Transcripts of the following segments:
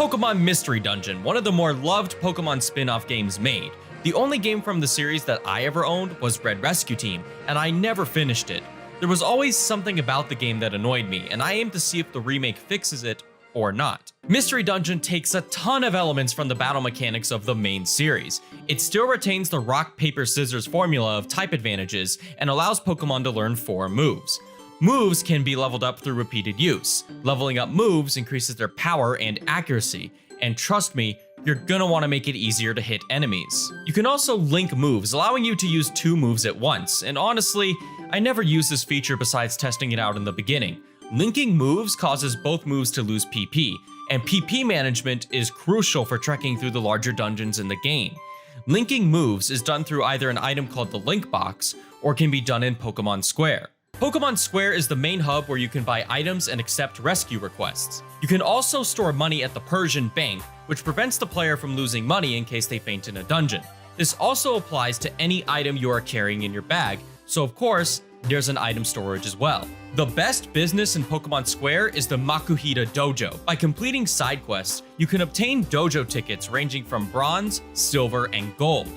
Pokemon Mystery Dungeon, one of the more loved Pokemon spin-off games made. The only game from the series that I ever owned was Red Rescue Team, and I never finished it. There was always something about the game that annoyed me, and I aim to see if the remake fixes it or not. Mystery Dungeon takes a ton of elements from the battle mechanics of the main series. It still retains the rock, paper, scissors formula of type advantages and allows Pokemon to learn 4 moves. Moves can be leveled up through repeated use. Leveling up moves increases their power and accuracy, and trust me, you're gonna want to make it easier to hit enemies. You can also link moves, allowing you to use 2 moves at once, and honestly, I never used this feature besides testing it out in the beginning. Linking moves causes both moves to lose PP, and PP management is crucial for trekking through the larger dungeons in the game. Linking moves is done through either an item called the Link Box, or can be done in Pokemon Square. Pokemon Square is the main hub where you can buy items and accept rescue requests. You can also store money at the Persian Bank, which prevents the player from losing money in case they faint in a dungeon. This also applies to any item you are carrying in your bag, so of course, there's an item storage as well. The best business in Pokemon Square is the Makuhita Dojo. By completing side quests, you can obtain dojo tickets ranging from bronze, silver, and gold.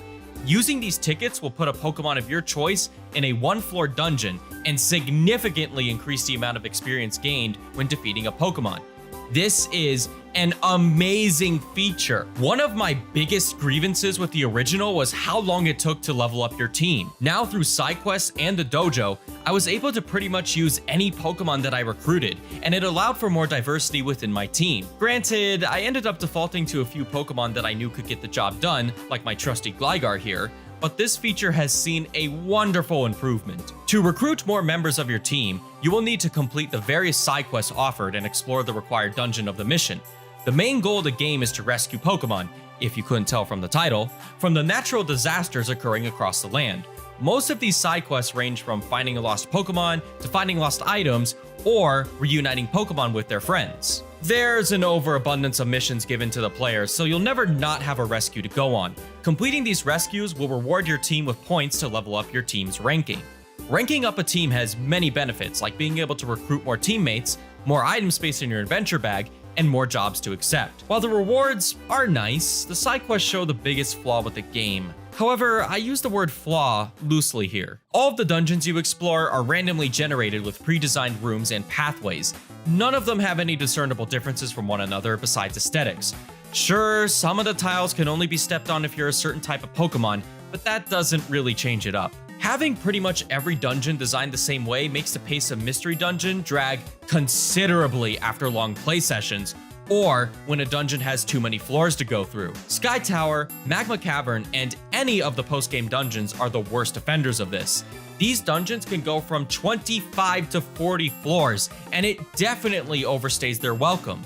Using these tickets will put a Pokemon of your choice in a 1-floor dungeon and significantly increase the amount of experience gained when defeating a Pokemon. This is an amazing feature. One of my biggest grievances with the original was how long it took to level up your team. Now through side quests and the dojo, I was able to pretty much use any Pokemon that I recruited, and it allowed for more diversity within my team. Granted, I ended up defaulting to a few Pokemon that I knew could get the job done, like my trusty Gligar here, but this feature has seen a wonderful improvement. To recruit more members of your team, you will need to complete the various side quests offered and explore the required dungeon of the mission. The main goal of the game is to rescue Pokemon, if you couldn't tell from the title, from the natural disasters occurring across the land. Most of these side quests range from finding a lost Pokemon to finding lost items or reuniting Pokemon with their friends. There's an overabundance of missions given to the players, so you'll never not have a rescue to go on. Completing these rescues will reward your team with points to level up your team's ranking. Ranking up a team has many benefits, like being able to recruit more teammates, more item space in your adventure bag, and more jobs to accept. While the rewards are nice, the side quests show the biggest flaw with the game. However, I use the word flaw loosely here. All of the dungeons you explore are randomly generated with pre-designed rooms and pathways. None of them have any discernible differences from one another besides aesthetics. Sure, some of the tiles can only be stepped on if you're a certain type of Pokemon, but that doesn't really change it up. Having pretty much every dungeon designed the same way makes the pace of Mystery Dungeon drag considerably after long play sessions, or when a dungeon has too many floors to go through. Sky Tower, Magma Cavern, and any of the post-game dungeons are the worst offenders of this. These dungeons can go from 25 to 40 floors, and it definitely overstays their welcome.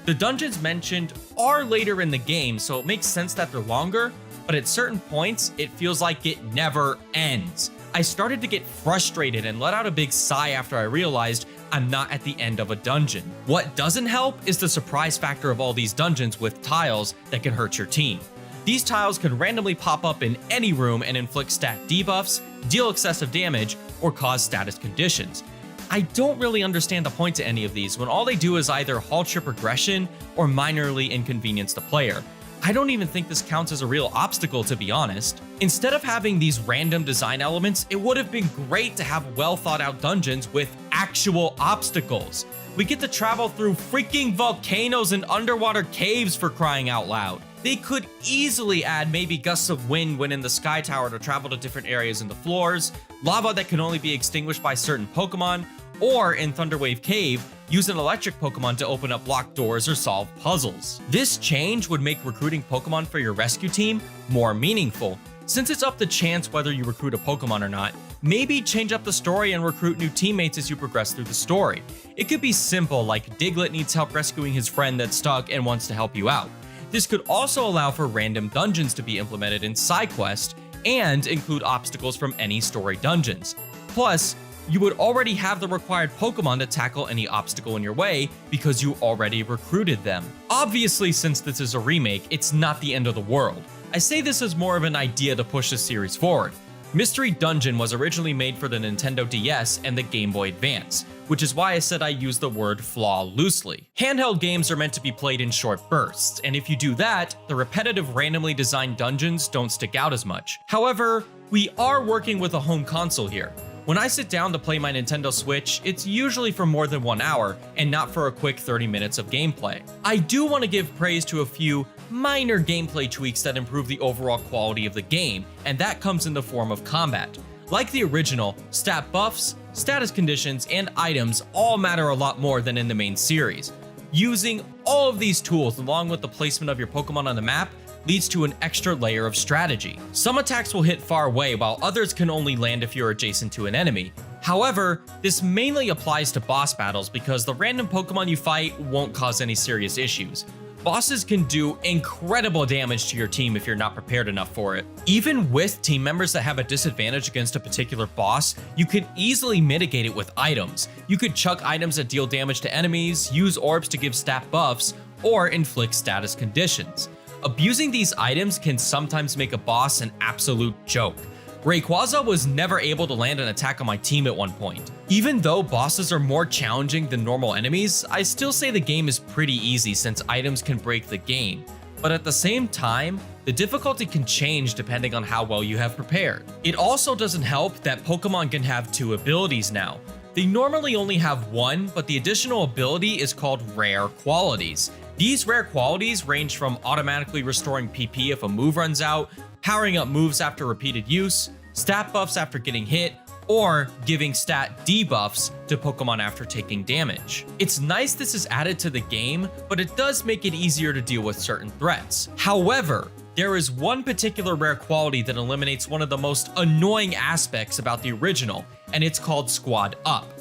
The dungeons mentioned are later in the game, so it makes sense that they're longer, but at certain points, it feels like it never ends. I started to get frustrated and let out a big sigh after I realized I'm not at the end of a dungeon. What doesn't help is the surprise factor of all these dungeons with tiles that can hurt your team. These tiles can randomly pop up in any room and inflict stat debuffs, deal excessive damage, or cause status conditions. I don't really understand the point to any of these when all they do is either halt your progression or minorly inconvenience the player. I don't even think this counts as a real obstacle, to be honest. Instead of having these random design elements, it would have been great to have well thought out dungeons with actual obstacles. We get to travel through freaking volcanoes and underwater caves, for crying out loud. They could easily add maybe gusts of wind when in the Sky Tower to travel to different areas in the floors, lava that can only be extinguished by certain Pokemon, or in Thunderwave Cave, use an electric Pokemon to open up locked doors or solve puzzles. This change would make recruiting Pokemon for your rescue team more meaningful. Since it's up to chance whether you recruit a Pokemon or not, maybe change up the story and recruit new teammates as you progress through the story. It could be simple, like Diglett needs help rescuing his friend that's stuck and wants to help you out. This could also allow for random dungeons to be implemented in side quests and include obstacles from any story dungeons. Plus, you would already have the required Pokemon to tackle any obstacle in your way because you already recruited them. Obviously, since this is a remake, it's not the end of the world. I say this as more of an idea to push the series forward. Mystery Dungeon was originally made for the Nintendo DS and the Game Boy Advance, which is why I said I use the word flaw loosely. Handheld games are meant to be played in short bursts, and if you do that, the repetitive randomly designed dungeons don't stick out as much. However, we are working with a home console here. When I sit down to play my Nintendo Switch, it's usually for more than 1 hour and not for a quick 30 minutes of gameplay. I do want to give praise to a few minor gameplay tweaks that improve the overall quality of the game, and that comes in the form of combat. Like the original, stat buffs, status conditions, and items all matter a lot more than in the main series. Using all of these tools along with the placement of your Pokemon on the map leads to an extra layer of strategy. Some attacks will hit far away while others can only land if you're adjacent to an enemy. However, this mainly applies to boss battles because the random Pokemon you fight won't cause any serious issues. Bosses can do incredible damage to your team if you're not prepared enough for it. Even with team members that have a disadvantage against a particular boss, you can easily mitigate it with items. You could chuck items that deal damage to enemies, use orbs to give stat buffs, or inflict status conditions. Abusing these items can sometimes make a boss an absolute joke. Rayquaza was never able to land an attack on my team at one point. Even though bosses are more challenging than normal enemies, I still say the game is pretty easy since items can break the game. But at the same time, the difficulty can change depending on how well you have prepared. It also doesn't help that Pokemon can have 2 abilities now. They normally only have 1, but the additional ability is called Rare Qualities. These rare qualities range from automatically restoring PP if a move runs out, powering up moves after repeated use, stat buffs after getting hit, or giving stat debuffs to Pokemon after taking damage. It's nice this is added to the game, but it does make it easier to deal with certain threats. However, there is one particular rare quality that eliminates one of the most annoying aspects about the original, and it's called Squad Up.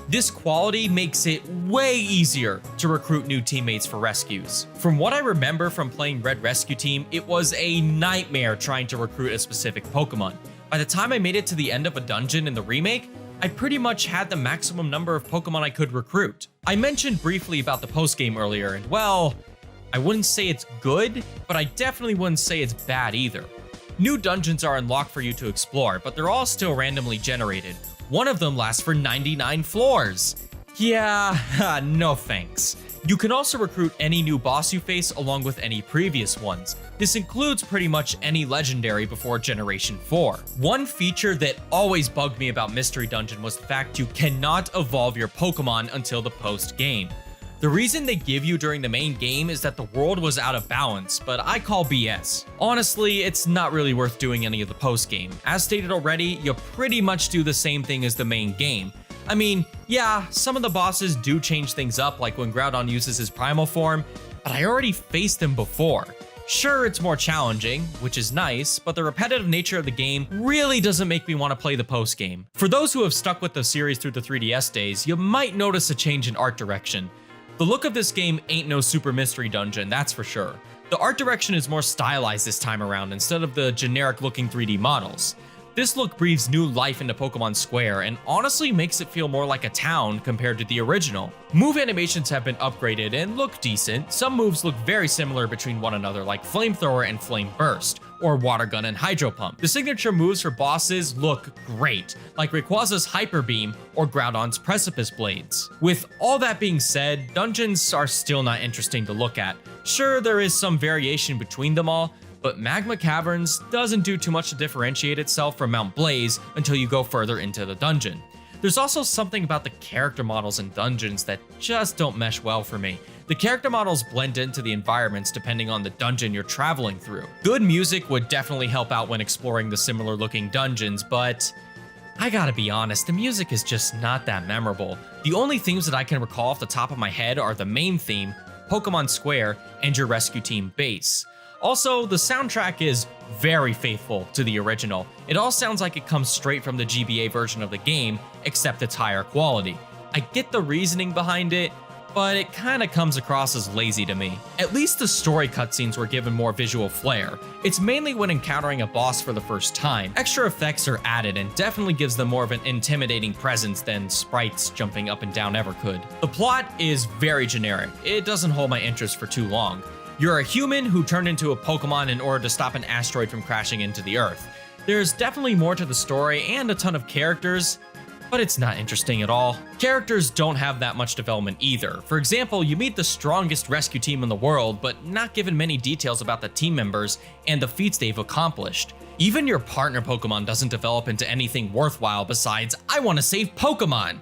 This quality makes it way easier to recruit new teammates for rescues. From what I remember from playing Red Rescue Team, it was a nightmare trying to recruit a specific Pokemon. By the time I made it to the end of a dungeon in the remake, I pretty much had the maximum number of Pokemon I could recruit. I mentioned briefly about the postgame earlier, and well, I wouldn't say it's good, but I definitely wouldn't say it's bad either. New dungeons are unlocked for you to explore, but they're all still randomly generated. One of them lasts for 99 floors. Yeah, no thanks. You can also recruit any new boss you face along with any previous ones. This includes pretty much any legendary before Generation 4. One feature that always bugged me about Mystery Dungeon was the fact you cannot evolve your Pokemon until the post-game. The reason they give you during the main game is that the world was out of balance, but I call BS. Honestly, it's not really worth doing any of the post-game. As stated already, you pretty much do the same thing as the main game. I mean, yeah, some of the bosses do change things up, like when Groudon uses his primal form, but I already faced him before. Sure, it's more challenging, which is nice, but the repetitive nature of the game really doesn't make me want to play the post-game. For those who have stuck with the series through the 3DS days, you might notice a change in art direction. The look of this game ain't no Super Mystery Dungeon, that's for sure. The art direction is more stylized this time around instead of the generic looking 3D models. This look breathes new life into Pokemon Square and honestly makes it feel more like a town compared to the original. Move animations have been upgraded and look decent. Some moves look very similar between one another, like Flamethrower and Flame Burst, or Water Gun and Hydro Pump. The signature moves for bosses look great, like Rayquaza's Hyper Beam or Groudon's Precipice Blades. With all that being said, dungeons are still not interesting to look at. Sure, there is some variation between them all, but Magma Caverns doesn't do too much to differentiate itself from Mount Blaze until you go further into the dungeon. There's also something about the character models in dungeons that just don't mesh well for me. The character models blend into the environments depending on the dungeon you're traveling through. Good music would definitely help out when exploring the similar looking dungeons, but I gotta be honest, the music is just not that memorable. The only themes that I can recall off the top of my head are the main theme, Pokemon Square, and your rescue team base. Also, the soundtrack is very faithful to the original. It all sounds like it comes straight from the GBA version of the game, except it's higher quality. I get the reasoning behind it, but it kinda comes across as lazy to me. At least the story cutscenes were given more visual flair. It's mainly when encountering a boss for the first time. Extra effects are added and definitely gives them more of an intimidating presence than sprites jumping up and down ever could. The plot is very generic. It doesn't hold my interest for too long. You're a human who turned into a Pokemon in order to stop an asteroid from crashing into the Earth. There's definitely more to the story and a ton of characters, but it's not interesting at all. Characters don't have that much development either. For example, you meet the strongest rescue team in the world, but not given many details about the team members and the feats they've accomplished. Even your partner Pokemon doesn't develop into anything worthwhile besides, I want to save Pokemon!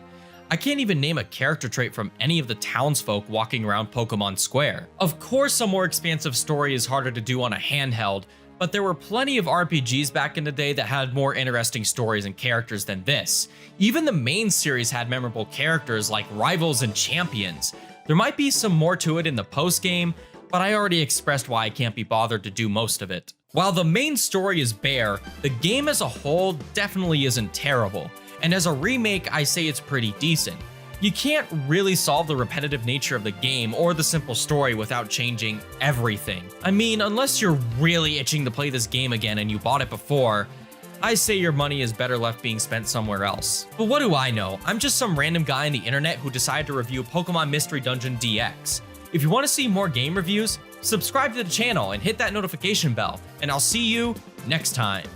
I can't even name a character trait from any of the townsfolk walking around Pokemon Square. Of course, a more expansive story is harder to do on a handheld, but there were plenty of RPGs back in the day that had more interesting stories and characters than this. Even the main series had memorable characters like rivals and champions. There might be some more to it in the post-game, but I already expressed why I can't be bothered to do most of it. While the main story is bare, the game as a whole definitely isn't terrible, and as a remake I say it's pretty decent. You can't really solve the repetitive nature of the game or the simple story without changing everything. I mean, unless you're really itching to play this game again and you bought it before, I say your money is better left being spent somewhere else. But what do I know? I'm just some random guy on the internet who decided to review Pokemon Mystery Dungeon DX. If you want to see more game reviews, subscribe to the channel and hit that notification bell, and I'll see you next time.